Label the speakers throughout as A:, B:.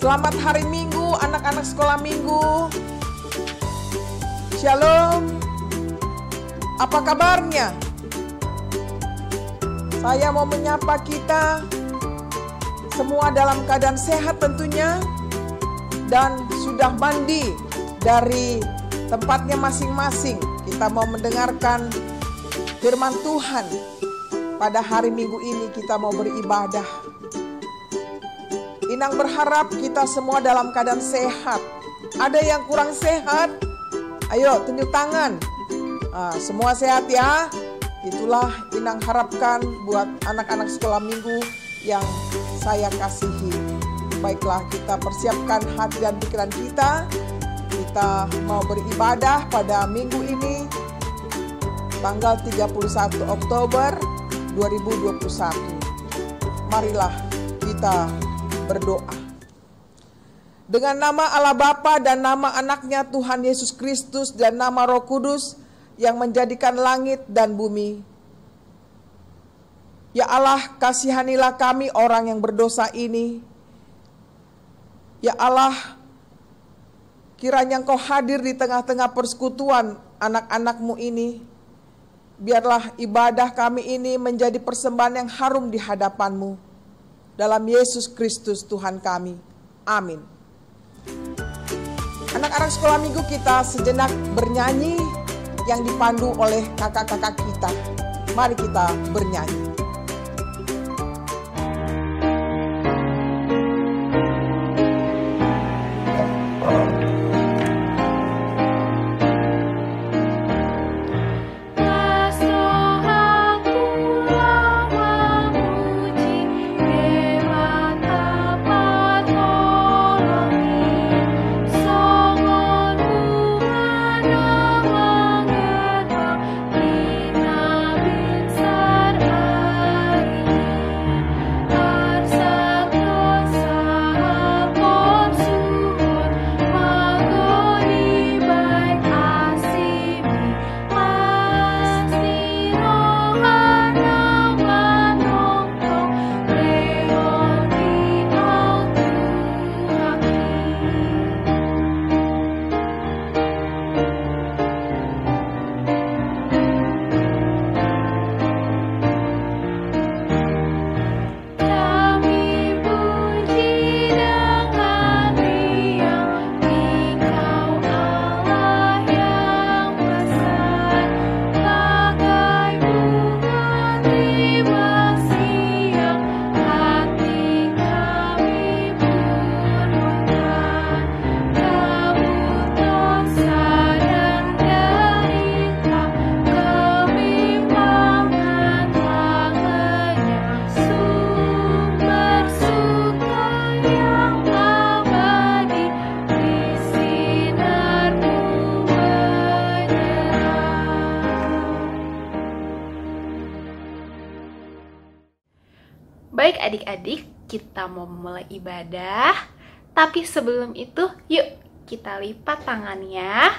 A: Selamat hari Minggu, anak-anak sekolah Minggu. Shalom. Apa kabarnya? Saya mau menyapa kita semua dalam keadaan sehat tentunya, dan sudah mandi dari tempatnya masing-masing. Kita mau mendengarkan firman Tuhan. Pada hari Minggu ini kita mau beribadah. Inang berharap kita semua dalam keadaan sehat. Ada yang kurang sehat? Ayo tunjuk tangan. Semua sehat ya. Itulah Inang harapkan buat anak-anak sekolah Minggu yang saya kasihi. Baiklah, kita persiapkan hati dan pikiran kita. Kita mau beribadah pada minggu ini, tanggal 31 Oktober 2021. Marilah kita berdoa. Dengan nama Allah Bapa dan nama anaknya Tuhan Yesus Kristus dan nama Roh Kudus yang menjadikan langit dan bumi. Ya Allah, kasihanilah kami orang yang berdosa ini. Ya Allah, kiranya Engkau hadir di tengah-tengah persekutuan anak-anak-Mu ini. Biarlah ibadah kami ini menjadi persembahan yang harum di hadapan-Mu. Dalam Yesus Kristus Tuhan kami. Amin. Anak-anak sekolah Minggu, kita sejenak bernyanyi yang dipandu oleh kakak-kakak kita. Mari kita bernyanyi.
B: Baik adik-adik, kita mau mulai ibadah. Tapi sebelum itu, yuk kita lipat tangannya,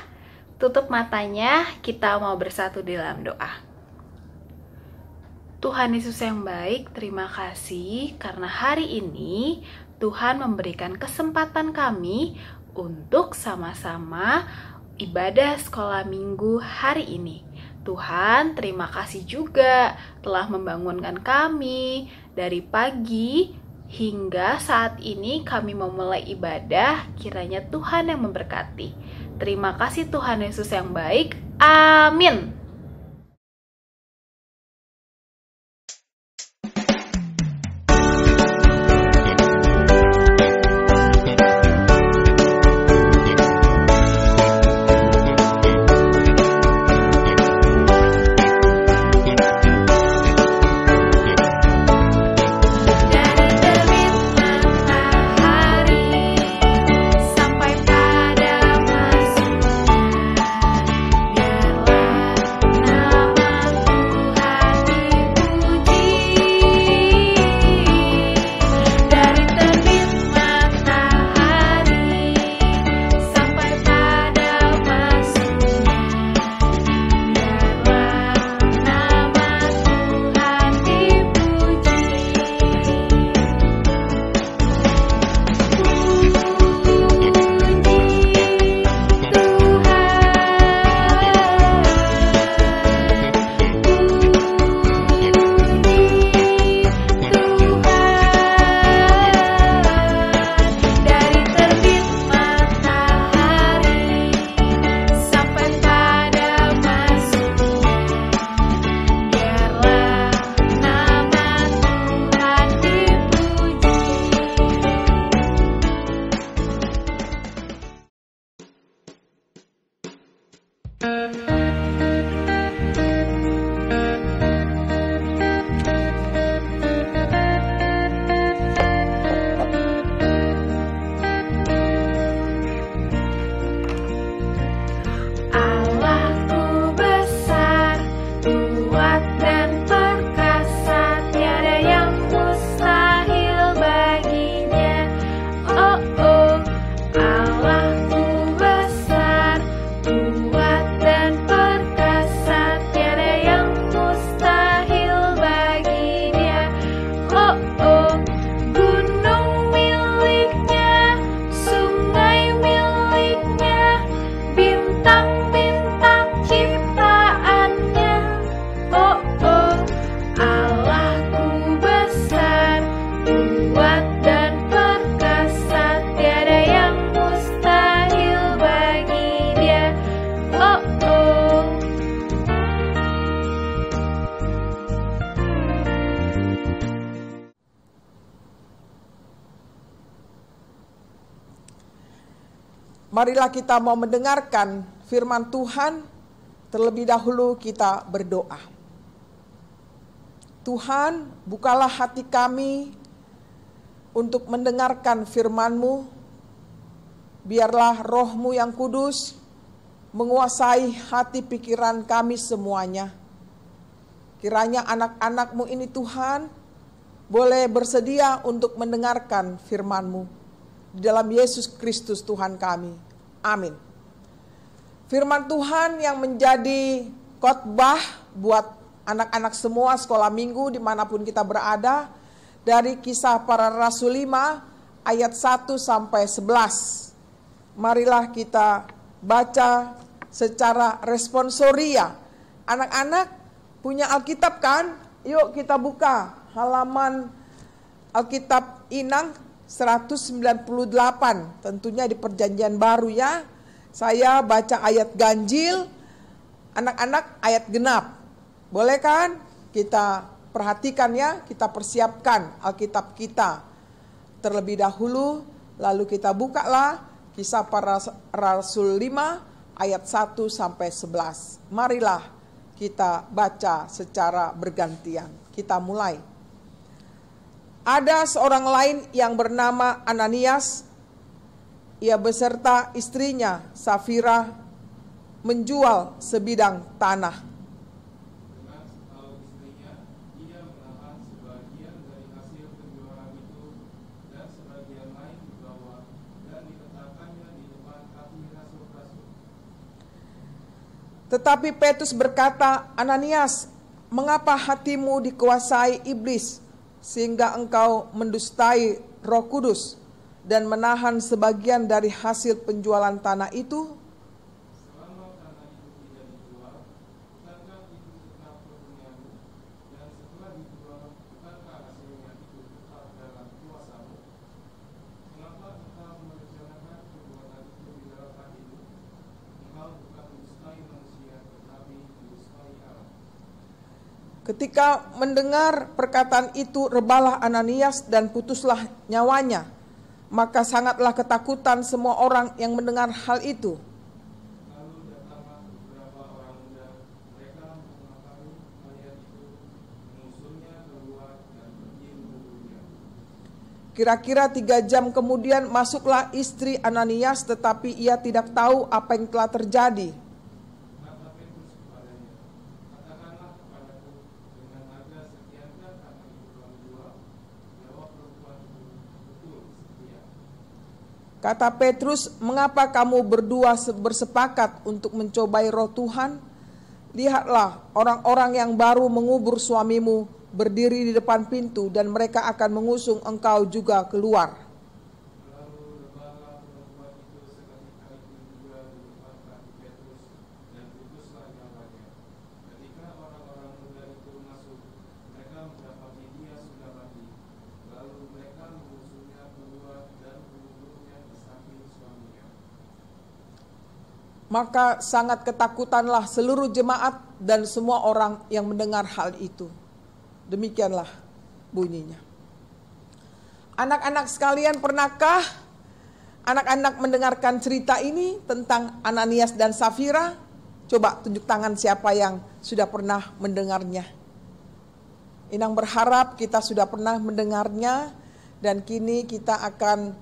B: tutup matanya, kita mau bersatu dalam doa. Tuhan Yesus yang baik, terima kasih karena hari ini Tuhan memberikan kesempatan kami untuk sama-sama ibadah sekolah minggu hari ini. Tuhan, terima kasih juga telah membangunkan kami dari pagi hingga saat ini kami memulai ibadah. Kiranya Tuhan yang memberkati. Terima kasih Tuhan Yesus yang baik. Amin.
C: Sampai pada masuknya, biarlah
A: Marilah kita mau mendengarkan firman Tuhan. Terlebih dahulu kita berdoa. Tuhan, bukalah hati kami untuk mendengarkan firman-Mu. Biarlah Roh-Mu yang kudus menguasai hati pikiran kami semuanya. Kiranya anak-anak-Mu ini Tuhan boleh bersedia untuk mendengarkan firman-Mu. Di dalam Yesus Kristus Tuhan kami. Amin. Firman Tuhan yang menjadi khotbah buat anak-anak semua sekolah minggu dimanapun kita berada. Dari Kisah Para Rasul 5 ayat 1 sampai 11. Marilah kita baca secara responsoria. Anak-anak punya Alkitab kan? Yuk kita buka halaman Alkitab Inang 198, tentunya di perjanjian baru ya. Saya baca ayat ganjil, anak-anak ayat genap. Boleh kan? Kita perhatikan ya, kita persiapkan Alkitab kita terlebih dahulu. Lalu kita bukalah Kisah Para Rasul 5 ayat 1 sampai 11. Marilah kita baca secara bergantian. Kita mulai. Ada seorang lain yang bernama Ananias. Ia beserta istrinya Safira menjual sebidang tanah.
C: Dengan setahu istrinya, ia menahan sebagian dari hasil penjualan itu dan sebagian lain dibawa dan diletakkannya di depan hati rasul-rasul.
A: Tetapi Petrus berkata, Ananias, mengapa hatimu dikuasai iblis sehingga engkau mendustai Roh Kudus dan menahan sebagian dari hasil penjualan tanah itu?
C: Selama tanah itu tidak dijual, bukankah itu tetap kepunyamu? Dan setelah dijual, bukankah hasilnya itu tetap dalam kuasamu? Mengapa engkau merencanakan perbuatan itu di dalam hatimu? Engkau bukan mendustai manusia, tetapi mendustai Allah.
A: Ketika mendengar perkataan itu, rebahlah Ananias dan putuslah nyawanya. Maka sangatlah ketakutan semua orang yang mendengar hal itu.
C: Lalu datanglah beberapa orang muda, mereka mengetahui hal itu, mengusungnya keluar dan pergi membunuhnya.
A: Kira-kira 3 jam kemudian masuklah istri Ananias, tetapi ia tidak tahu apa yang telah terjadi.
C: Kata Petrus kepadanya, katakanlah kepadaku, dengan harga sekiankah tanah itu telah dijual? Jawab perempuan itu, betul, sekian.
A: Kata Petrus, mengapa kamu berdua bersepakat untuk mencobai Roh Tuhan? Lihatlah, orang-orang yang baru mengubur suamimu berdiri di depan pintu dan mereka akan mengusung engkau juga keluar.
C: Lalu rebahlah perempuan itu seketika itu juga di depan kaki Petrus dan putuslah nyawanya. Ketika orang-orang muda itu masuk, mereka mendapati dia sudah mati. Lalu mereka mengusungnya keluar dan menguburnya di samping suaminya.
A: Maka sangat ketakutanlah seluruh jemaat dan semua orang yang mendengar hal itu. Demikianlah bunyinya. Anak-anak sekalian, pernahkah anak-anak mendengarkan cerita ini tentang Ananias dan Safira? Coba tunjuk tangan siapa yang sudah pernah mendengarnya. Inang berharap kita sudah pernah mendengarnya dan kini kita akan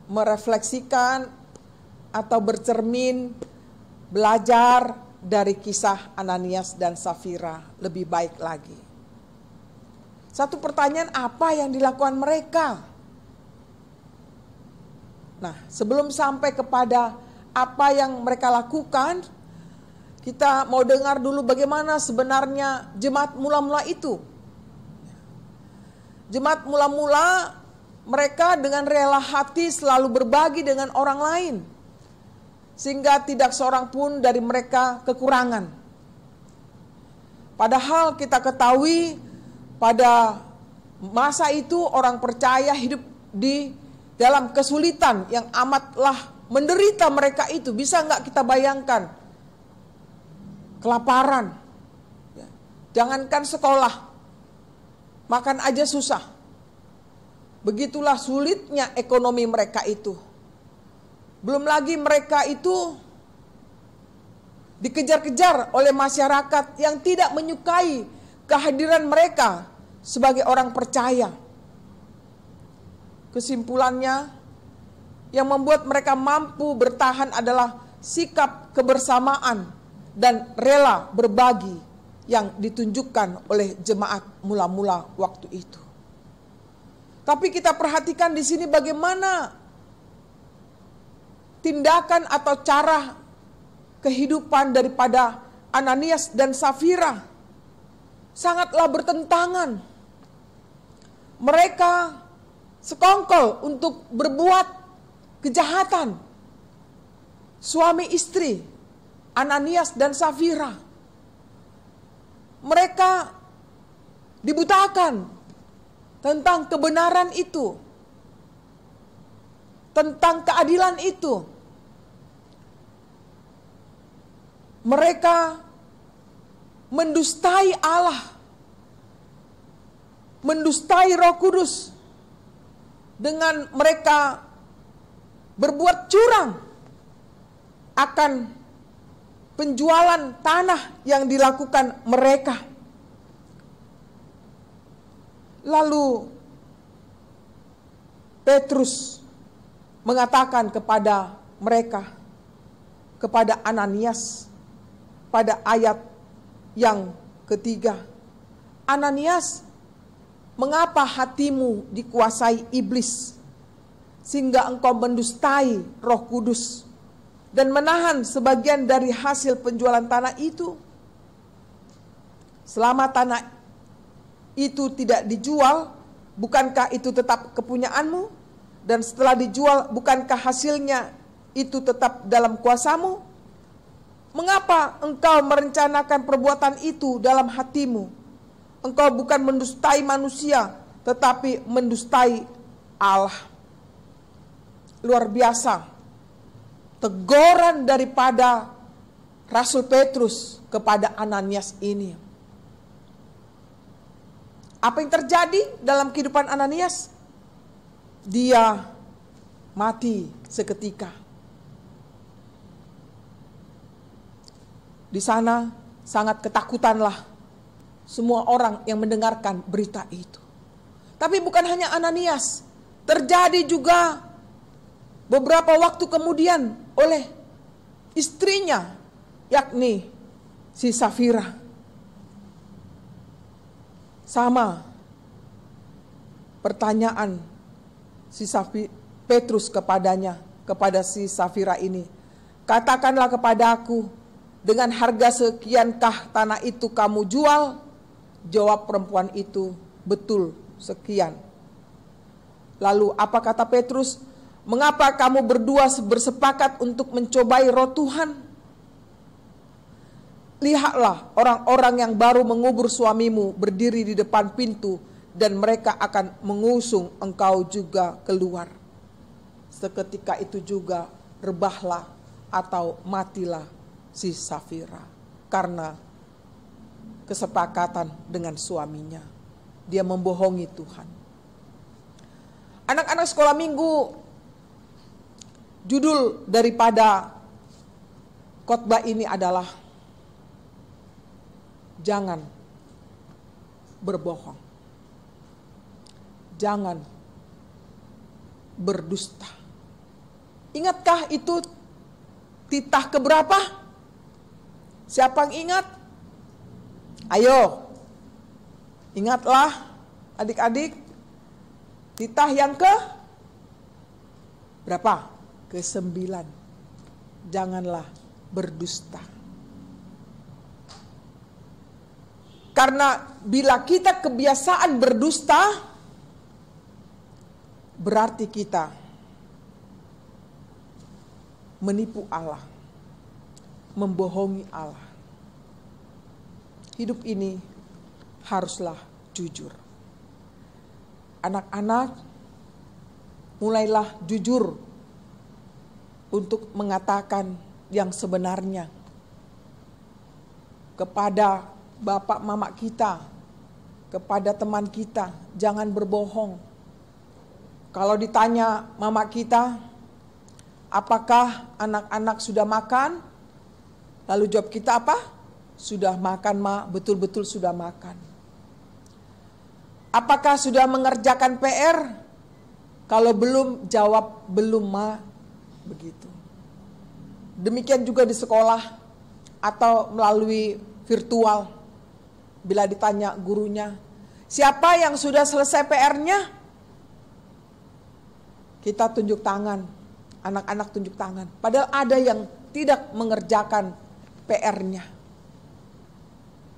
A: merefleksikan atau bercermin belajar dari kisah Ananias dan Safira lebih baik lagi. Satu pertanyaan, apa yang dilakukan mereka? Nah, sebelum sampai kepada apa yang mereka lakukan, kita mau dengar dulu bagaimana sebenarnya jemaat mula-mula itu. Jemaat mula-mula mereka dengan rela hati selalu berbagi dengan orang lain. Sehingga tidak seorang pun dari mereka kekurangan. Padahal kita ketahui pada masa itu orang percaya hidup di dalam kesulitan yang amatlah menderita mereka itu. Bisa nggak kita bayangkan? Kelaparan. Jangankan sekolah. makan aja susah. Begitulah sulitnya ekonomi mereka itu. Belum lagi mereka itu dikejar-kejar oleh masyarakat yang tidak menyukai kehadiran mereka sebagai orang percaya. Kesimpulannya, yang membuat mereka mampu bertahan adalah sikap kebersamaan dan rela berbagi yang ditunjukkan oleh jemaat mula-mula waktu itu. Tapi kita perhatikan di sini bagaimana tindakan atau cara kehidupan daripada Ananias dan Safira sangatlah bertentangan. Mereka sekongkol untuk berbuat kejahatan. Suami istri Ananias dan Safira, mereka dibutakan tentang kebenaran itu, tentang keadilan itu. Mereka mendustai Allah, mendustai Roh Kudus dengan mereka berbuat curang akan penjualan tanah yang dilakukan mereka. Lalu Petrus mengatakan kepada mereka, kepada Ananias pada ayat yang ketiga, Ananias, mengapa hatimu dikuasai iblis sehingga engkau mendustai Roh Kudus dan menahan sebagian dari hasil penjualan tanah itu? Selama tanah itu tidak dijual, bukankah itu tetap kepunyaanmu? Dan setelah dijual, bukankah hasilnya itu tetap dalam kuasamu? Mengapa engkau merencanakan perbuatan itu dalam hatimu? Engkau bukan mendustai manusia, tetapi mendustai Allah. Luar biasa teguran daripada Rasul Petrus kepada Ananias ini. Apa yang terjadi dalam kehidupan Ananias? Dia mati seketika. Di sana sangat ketakutanlah semua orang yang mendengarkan berita itu. Tapi bukan hanya Ananias, terjadi juga beberapa waktu kemudian oleh istrinya, yakni si Safira. Sama pertanyaan si Petrus kepada si Safira ini. Katakanlah kepadaku, dengan harga sekiankah tanah itu kamu jual? Jawab perempuan itu, betul, sekian. Lalu apa kata Petrus? Mengapa kamu berdua bersepakat untuk mencobai roh Tuhan? Lihatlah, orang-orang yang baru mengubur suamimu berdiri di depan pintu, dan mereka akan mengusung engkau juga keluar. Seketika itu juga rebahlah atau matilah si Safira karena kesepakatan dengan suaminya. Dia membohongi Tuhan. Anak-anak sekolah minggu, judul daripada khotbah ini adalah jangan berbohong. Jangan berdusta. Ingatkah itu titah keberapa? Siapa yang ingat? Ayo, ingatlah adik-adik. Titah yang ke berapa? Ke-9. Janganlah berdusta. Karena bila kita kebiasaan berdusta, berarti kita menipu Allah, membohongi Allah. Hidup ini haruslah jujur. Anak-anak, mulailah jujur untuk mengatakan yang sebenarnya kepada bapak mama kita, kepada teman kita, jangan berbohong. Kalau ditanya mama kita, apakah anak-anak sudah makan? Lalu jawab kita apa? Sudah makan, Ma, betul-betul sudah makan. Apakah sudah mengerjakan PR? Kalau belum, jawab belum, Ma. Begitu. Demikian juga di sekolah atau melalui virtual. Bila ditanya gurunya, siapa yang sudah selesai PR-nya? Kita tunjuk tangan, anak-anak tunjuk tangan. Padahal ada yang tidak mengerjakan PR-nya.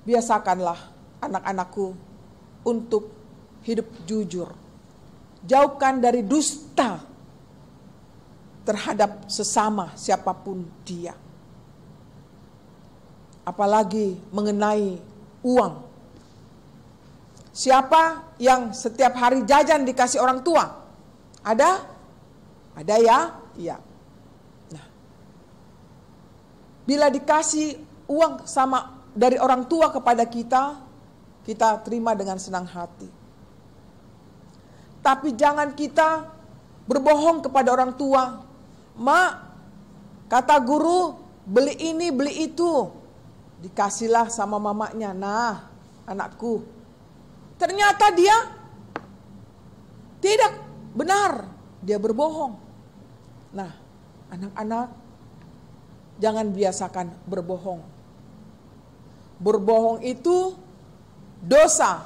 A: Biasakanlah anak-anakku untuk hidup jujur. Jauhkan dari dusta terhadap sesama siapapun dia. Apalagi mengenai uang. Siapa yang setiap hari jajan dikasih orang tua? Ada? Ada ya? Iya. Nah, bila dikasih uang sama dari orang tua kepada kita, kita terima dengan senang hati. Tapi jangan kita berbohong kepada orang tua. Mak, kata guru, beli ini, beli itu. Dikasihlah sama mamanya. Nah, anakku. Ternyata dia tidak benar. Dia berbohong. Nah, anak-anak, jangan biasakan berbohong. Berbohong itu dosa.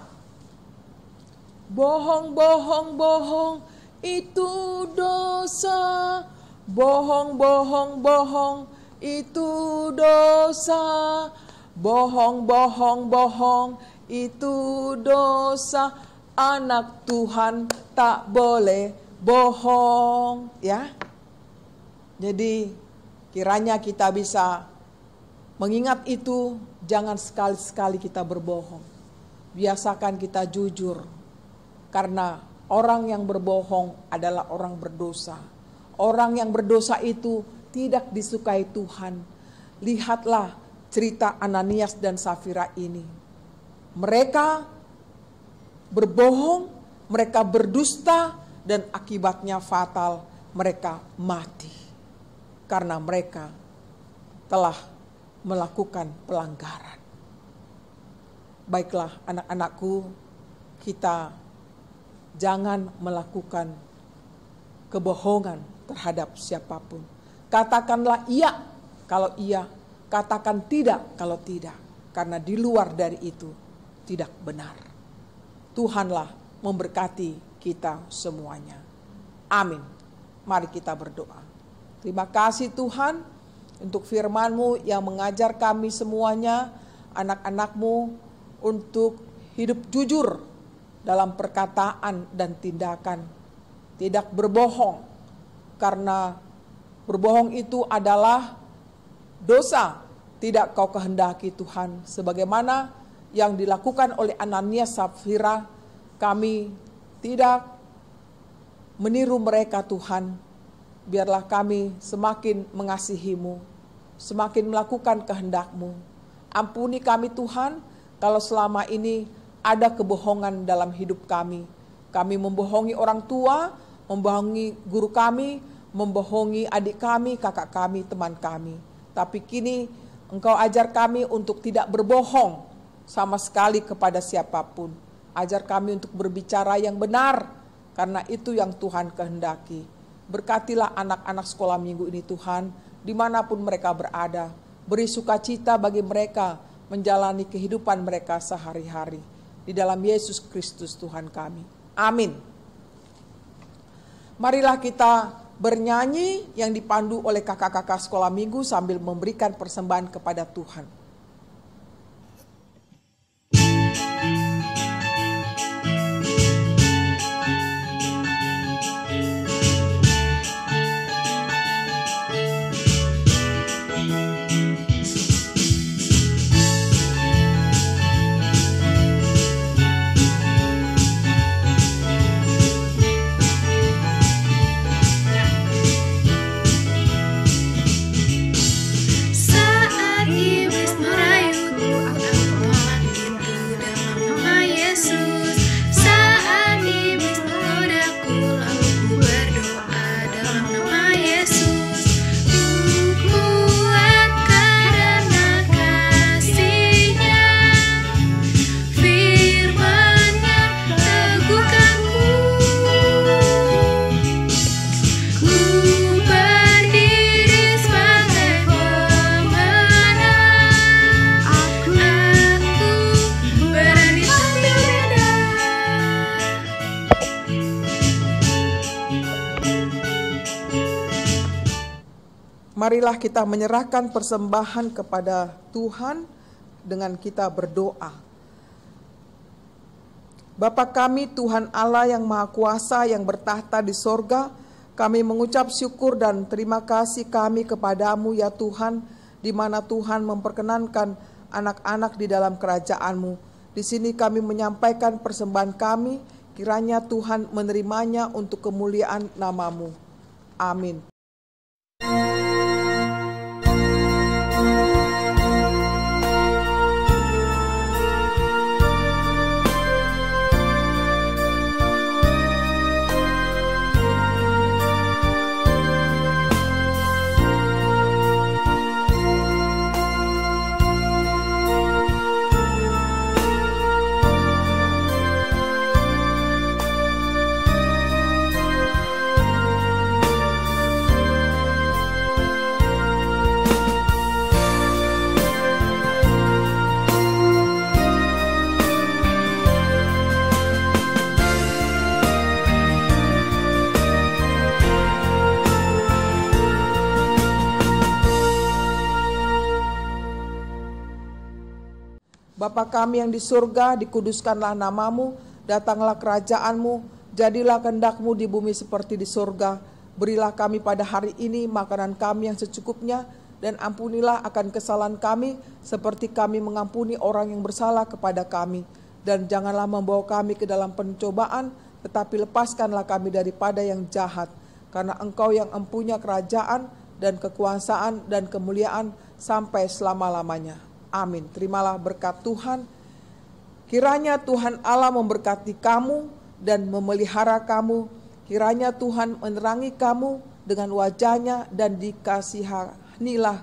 A: Bohong, bohong, bohong, itu dosa. Bohong, bohong, bohong, itu dosa. Bohong, bohong, bohong, itu dosa. Anak Tuhan tak boleh bohong, ya. Jadi kiranya kita bisa mengingat itu, jangan sekali-sekali kita berbohong. Biasakan kita jujur, karena orang yang berbohong adalah orang berdosa. Orang yang berdosa itu tidak disukai Tuhan. Lihatlah cerita Ananias dan Safira ini. Mereka berbohong, mereka berdusta, dan akibatnya fatal, mereka mati. Karena mereka telah melakukan pelanggaran. Baiklah anak-anakku, kita jangan melakukan kebohongan terhadap siapapun. Katakanlah iya kalau iya, katakan tidak kalau tidak. Karena di luar dari itu tidak benar. Tuhanlah memberkati kita semuanya. Amin. Mari kita berdoa. Terima kasih Tuhan untuk firman-Mu yang mengajar kami semuanya, anak-anak-Mu, untuk hidup jujur dalam perkataan dan tindakan. Tidak berbohong, karena berbohong itu adalah dosa. Tidak Kau kehendaki Tuhan. Sebagaimana yang dilakukan oleh Ananias Safira, kami tidak meniru mereka Tuhan. Biarlah kami semakin mengasihi-Mu, semakin melakukan kehendak-Mu. Ampuni kami Tuhan, kalau selama ini ada kebohongan dalam hidup kami. Kami membohongi orang tua, membohongi guru kami, membohongi adik kami, kakak kami, teman kami. Tapi kini Engkau ajar kami untuk tidak berbohong sama sekali kepada siapapun. Ajar kami untuk berbicara yang benar, karena itu yang Tuhan kehendaki. Berkatilah anak-anak sekolah minggu ini Tuhan, dimanapun mereka berada. Beri sukacita bagi mereka menjalani kehidupan mereka sehari-hari. Di dalam Yesus Kristus Tuhan kami. Amin. Marilah kita bernyanyi yang dipandu oleh kakak-kakak sekolah minggu sambil memberikan persembahan kepada Tuhan.
D: Saat iblis
A: Marilah kita menyerahkan persembahan kepada Tuhan dengan kita berdoa. Bapa kami, Tuhan Allah yang Maha Kuasa yang bertahta di sorga, kami mengucap syukur dan terima kasih kami kepadamu ya Tuhan, di mana Tuhan memperkenankan anak-anak di dalam kerajaan-Mu. Di sini kami menyampaikan persembahan kami, kiranya Tuhan menerimanya untuk kemuliaan nama-Mu. Amin. Bapa kami yang di surga, dikuduskanlah nama-Mu, datanglah kerajaan-Mu, jadilah kehendak-Mu di bumi seperti di surga. Berilah kami pada hari ini makanan kami yang secukupnya, dan ampunilah akan kesalahan kami, seperti kami mengampuni orang yang bersalah kepada kami. Dan janganlah membawa kami ke dalam pencobaan, tetapi lepaskanlah kami daripada yang jahat. Karena Engkau yang empunya kerajaan, dan kekuasaan, dan kemuliaan, sampai selama-lamanya. Amin. Terimalah berkat Tuhan. Kiranya Tuhan Allah memberkati kamu dan memelihara kamu. Kiranya Tuhan menerangi kamu dengan wajah-Nya dan dikasihanilah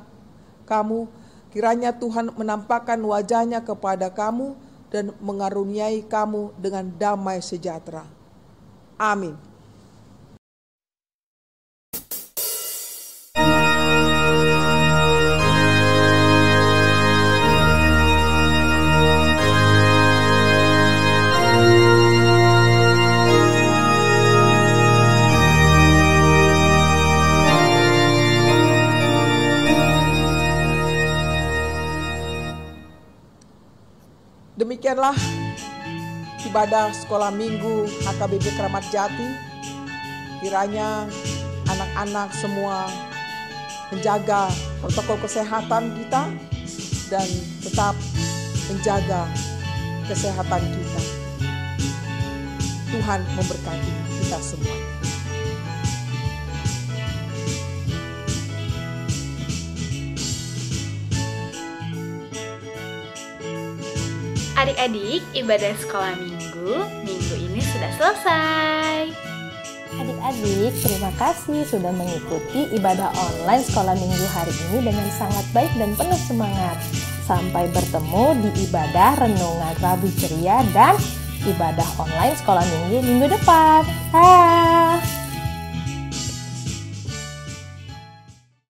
A: kamu. Kiranya Tuhan menampakkan wajah-Nya kepada kamu dan mengaruniai kamu dengan damai sejahtera. Amin. Demikianlah ibadah sekolah minggu HKBP Kramat Jati. Kiranya anak-anak semua menjaga protokol kesehatan kita dan tetap menjaga kesehatan kita. Tuhan memberkati kita semua.
B: Adik-adik, ibadah sekolah minggu ini sudah selesai.
D: Adik-adik, terima kasih sudah mengikuti ibadah online sekolah minggu hari ini dengan sangat baik dan penuh semangat. Sampai bertemu di ibadah renungan Rabu Ceria dan ibadah online sekolah minggu depan. Dah.